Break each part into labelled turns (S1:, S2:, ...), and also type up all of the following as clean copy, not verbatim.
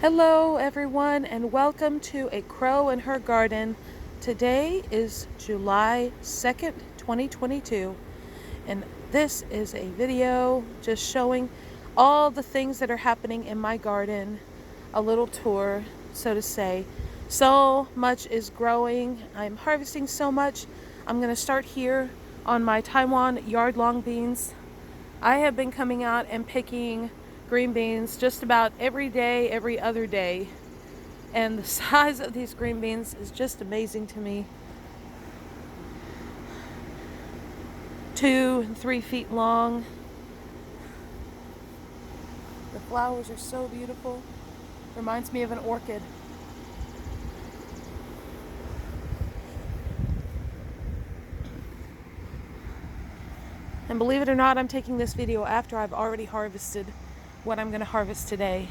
S1: Hello everyone and welcome to A Crow in Her Garden. Today is July 2nd, 2022, and this is a video just showing all the things that are happening in my garden. A little tour, so to say. So much is growing. I'm harvesting so much. I'm going to start here on my Taiwan yard-long beans. I have been coming out and picking green beans just about every day, every other day. And the size of these green beans is just amazing to me. 2 and 3 feet long. The flowers are so beautiful. Reminds me of an orchid. And believe it or not, I'm taking this video after I've already harvested what I'm going to harvest today.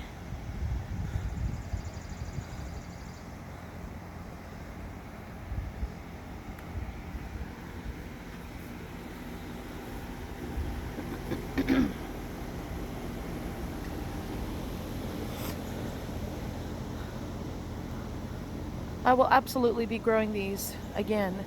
S1: I will absolutely be growing these again.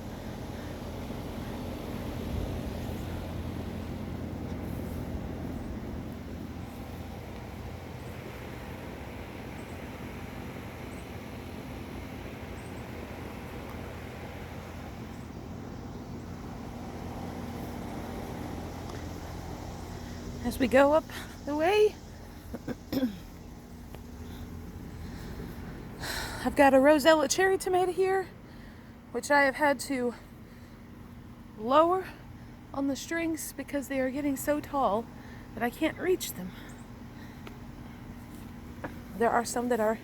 S1: As we go up the way, I've got a Rosella cherry tomato here, which I have had to lower on the strings because they are getting so tall that I can't reach them. There are some that are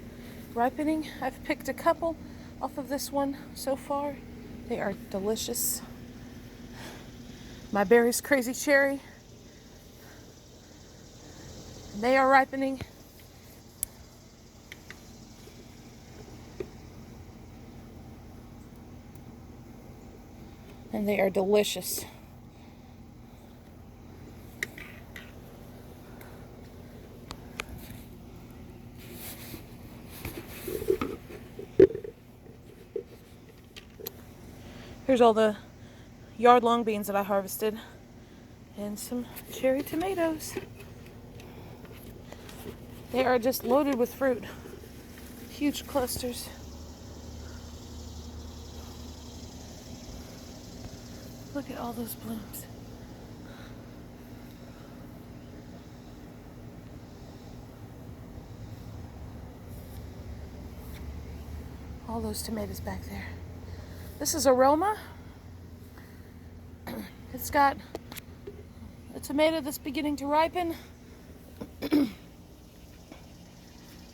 S1: ripening. I've picked a couple off of this one so far. They are delicious. My Berry's Crazy Cherry. They are ripening. And they are delicious. Here's all the yard-long beans that I harvested. And some cherry tomatoes. They are just loaded with fruit. Huge clusters. Look at all those blooms. All those tomatoes back there. This is Aroma. It's got a tomato that's beginning to ripen.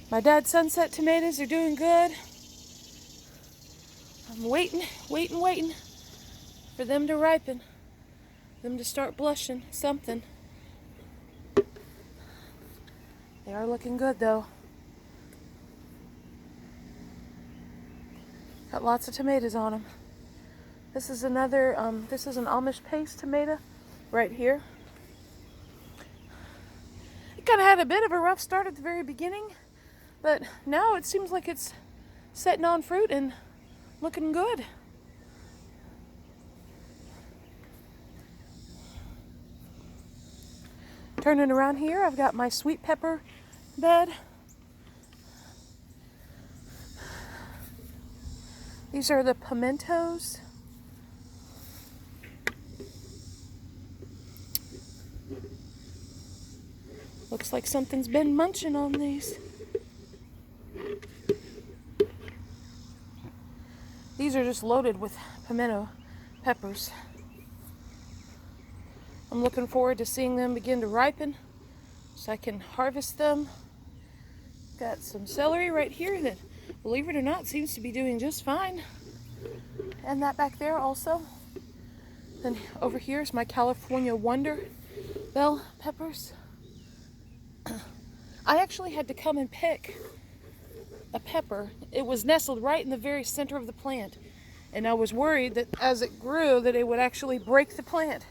S1: My dad's Sunset tomatoes are doing good. I'm waiting for them to ripen. Them to start blushing something. They are looking good though. Got lots of tomatoes on them. This is another, this is an Amish paste tomato right here. It kind of had a bit of a rough start at the very beginning, but now it seems like it's setting on fruit and looking good. Turning around here, I've got my sweet pepper bed. These are the pimentos. Looks like something's been munching on these. These are just loaded with pimento peppers. I'm looking forward to seeing them begin to ripen so I can harvest them. Got some celery right here that, believe it or not, seems to be doing just fine. And that back there also. Then over here is my California Wonder bell peppers. I actually had to come and pick a pepper. It was nestled right in the very center of the plant. And I was worried that as it grew that it would actually break the plant.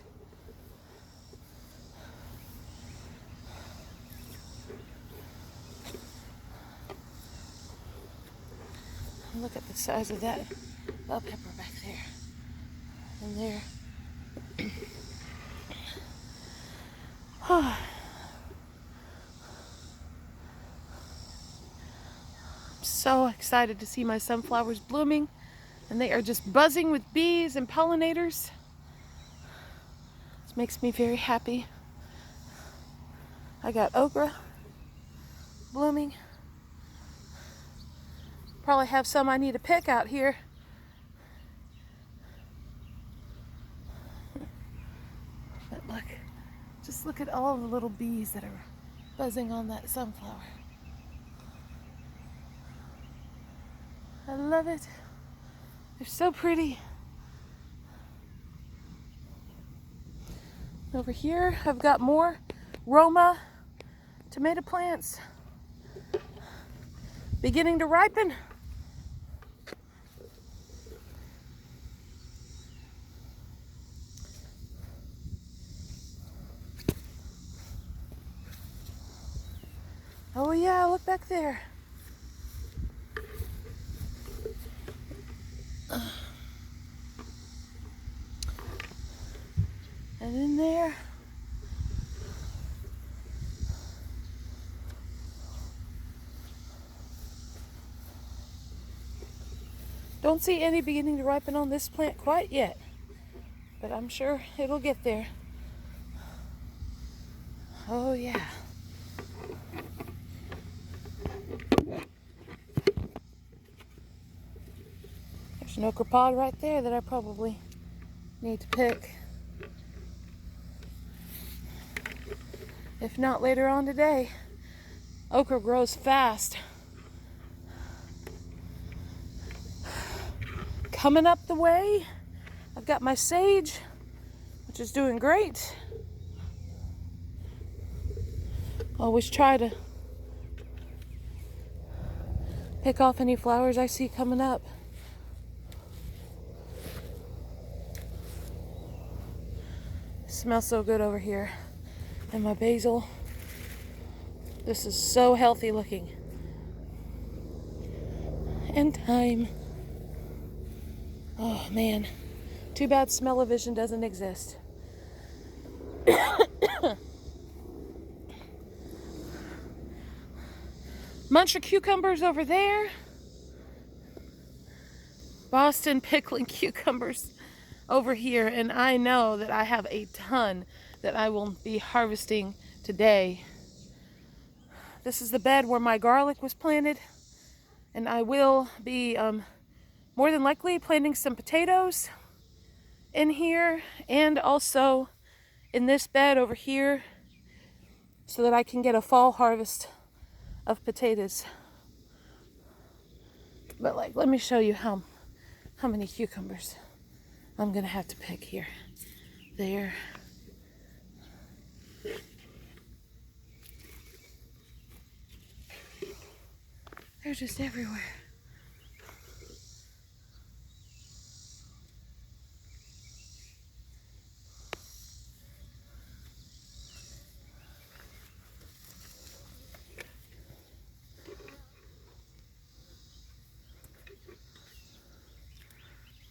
S1: Look at the size of that bell pepper back there. And there. I'm so excited to see my sunflowers blooming, and they are just buzzing with bees and pollinators. This makes me very happy. I got okra blooming. Probably have some I need to pick out here. But look, just look at all the little bees that are buzzing on that sunflower. I love it. They're so pretty. Over here, I've got more Roma tomato plants beginning to ripen. Oh yeah, look back there. And in there, don't see any beginning to ripen on this plant quite yet, but I'm sure it'll get there. Oh yeah. There's an okra pod right there that I probably need to pick. If not later on today. Okra grows fast. Coming up the way, I've got my sage, which is doing great. Always try to pick off any flowers I see coming up. It smells so good over here. And my basil. This is so healthy looking. And thyme. Oh man, too bad smell-o-vision doesn't exist. Bunch of cucumbers over there. Boston pickling cucumbers over here, and I know that I have a ton that I will be harvesting today. This is the bed where my garlic was planted, and I will be more than likely planting some potatoes in here and also in this bed over here so that I can get a fall harvest of potatoes. But like, let me show you how many cucumbers I'm gonna have to pick here. There. They're just everywhere.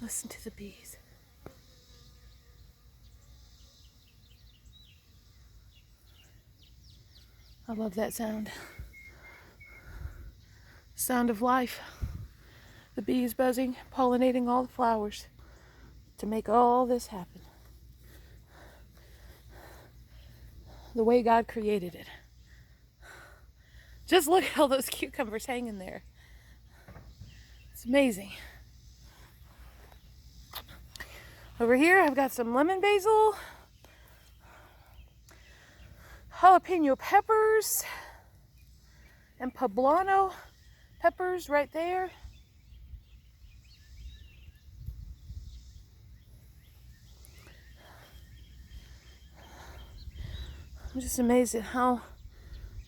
S1: Listen to the bees. I love that sound. Sound of life. The bees buzzing, pollinating all the flowers to make all this happen. The way God created it. Just look at all those cucumbers hanging there. It's amazing. Over here, I've got some lemon basil, jalapeno peppers, and poblano peppers right there. I'm just amazed at how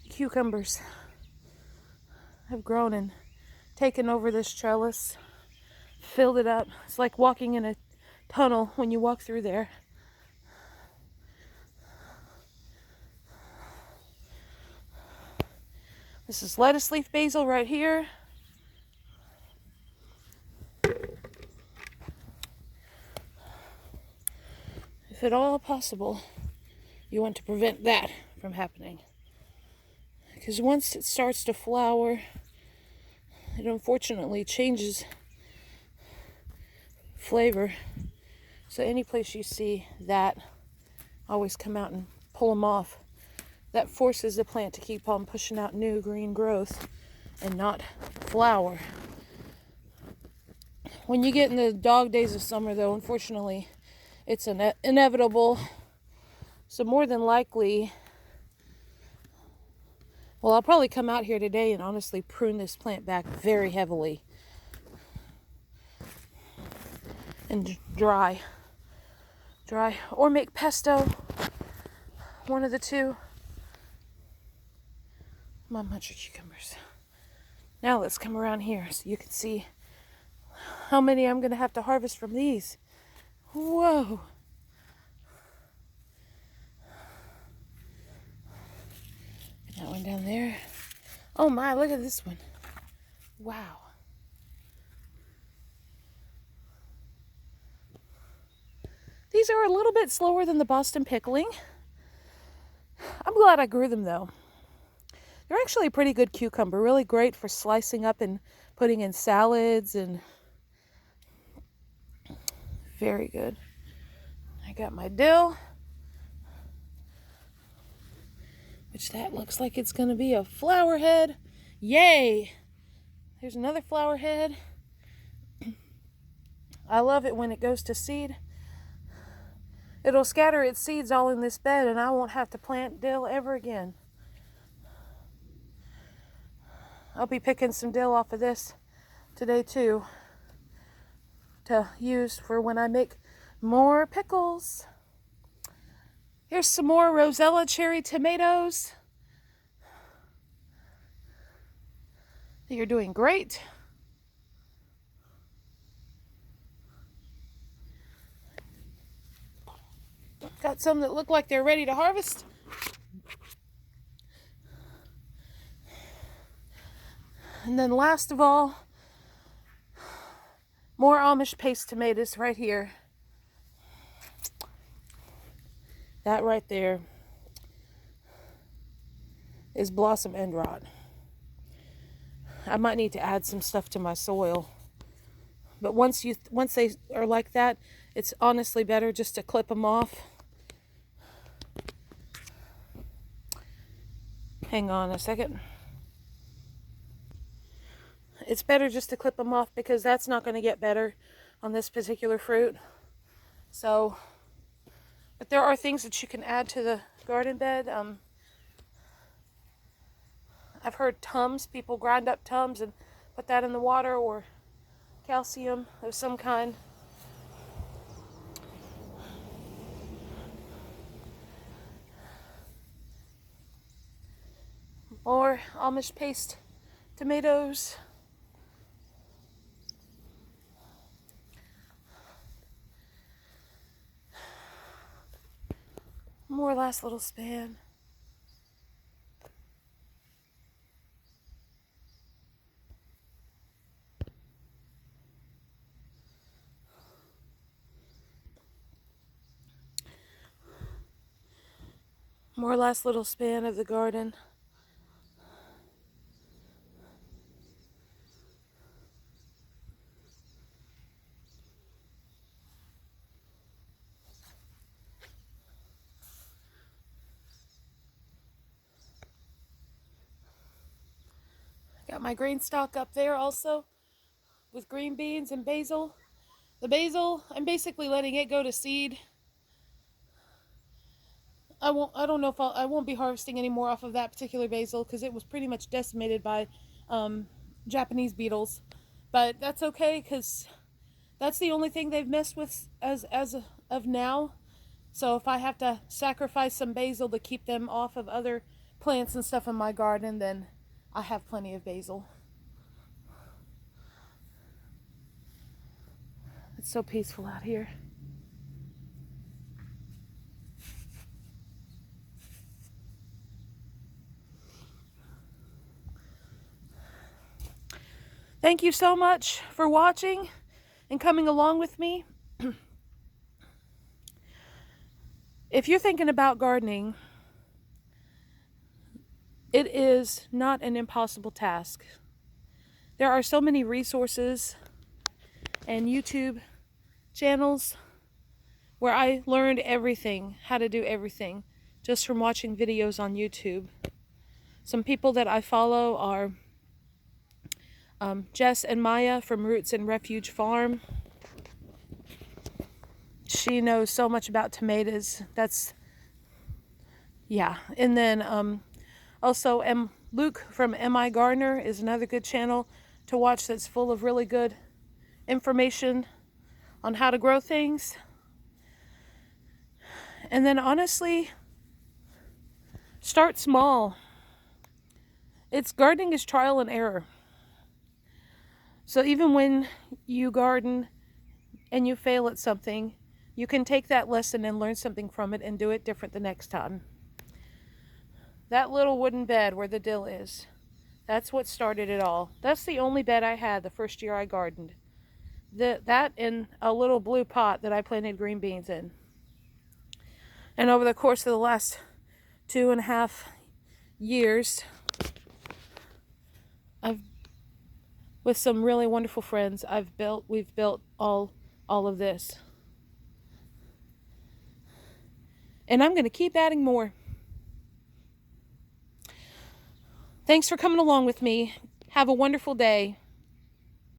S1: cucumbers have grown and taken over this trellis, filled it up. It's like walking in a tunnel when you walk through there. This is lettuce leaf basil right here. if at all possible, you want to prevent that from happening. Because once it starts to flower, it unfortunately changes flavor. So any place you see that, always come out and pull them off. That forces the plant to keep on pushing out new green growth and not flower. When you get in the dog days of summer, though, unfortunately, it's inevitable. So more than likely, well, I'll probably come out here today and honestly prune this plant back very heavily. And dry. Or make pesto. One of the two. My muncher cucumbers. Now let's come around here so you can see how many I'm going to have to harvest from these. Whoa. That one down there. Oh my, look at this one. Wow. These are a little bit slower than the Boston pickling. I'm glad I grew them though. They're actually a pretty good cucumber, really great for slicing up and putting in salads, and very good. I got my dill, which that looks like it's going to be a flower head. Yay! There's another flower head. I love it when it goes to seed. It'll scatter its seeds all in this bed and I won't have to plant dill ever again. I'll be picking some dill off of this today too, to use for when I make more pickles. Here's some more Rosella cherry tomatoes. You're doing great. Got some that look like they're ready to harvest. And then last of all, more Amish paste tomatoes right here. That right there is blossom end rot. I might need to add some stuff to my soil. But once they are like that, it's honestly better just to clip them off. Hang on a second. It's better just to clip them off because that's not going to get better on this particular fruit. So, but there are things that you can add to the garden bed. I've heard Tums, people grind up Tums and put that in the water, or calcium of some kind. More Amish paste tomatoes. More last little span. More last little span of the garden. Got my green stalk up there also with green beans and basil. The basil, I'm basically letting it go to seed. I won't be harvesting any more off of that particular basil because it was pretty much decimated by Japanese beetles. But that's okay because that's the only thing they've messed with as of now. So if I have to sacrifice some basil to keep them off of other plants and stuff in my garden, then I have plenty of basil. It's so peaceful out here. Thank you so much for watching and coming along with me. if you're thinking about gardening, it is not an impossible task. There are so many resources and YouTube channels where I learned everything, how to do everything, just from watching videos on YouTube. Some people that I follow are Jess and Maya from Roots and Refuge Farm. She knows so much about tomatoes. Yeah. And then also Luke from M.I. Gardener is another good channel to watch that's full of really good information on how to grow things. And then honestly, start small. Gardening is trial and error. So even when you garden and you fail at something, you can take that lesson and learn something from it and do it different the next time. That little wooden bed where the dill is, that's what started it all. That's the only bed I had the first year I gardened. That and a little blue pot that I planted green beans in. And over the course of the last 2.5 years, with some really wonderful friends, we've built all of this. And I'm going to keep adding more. Thanks for coming along with me. Have a wonderful day.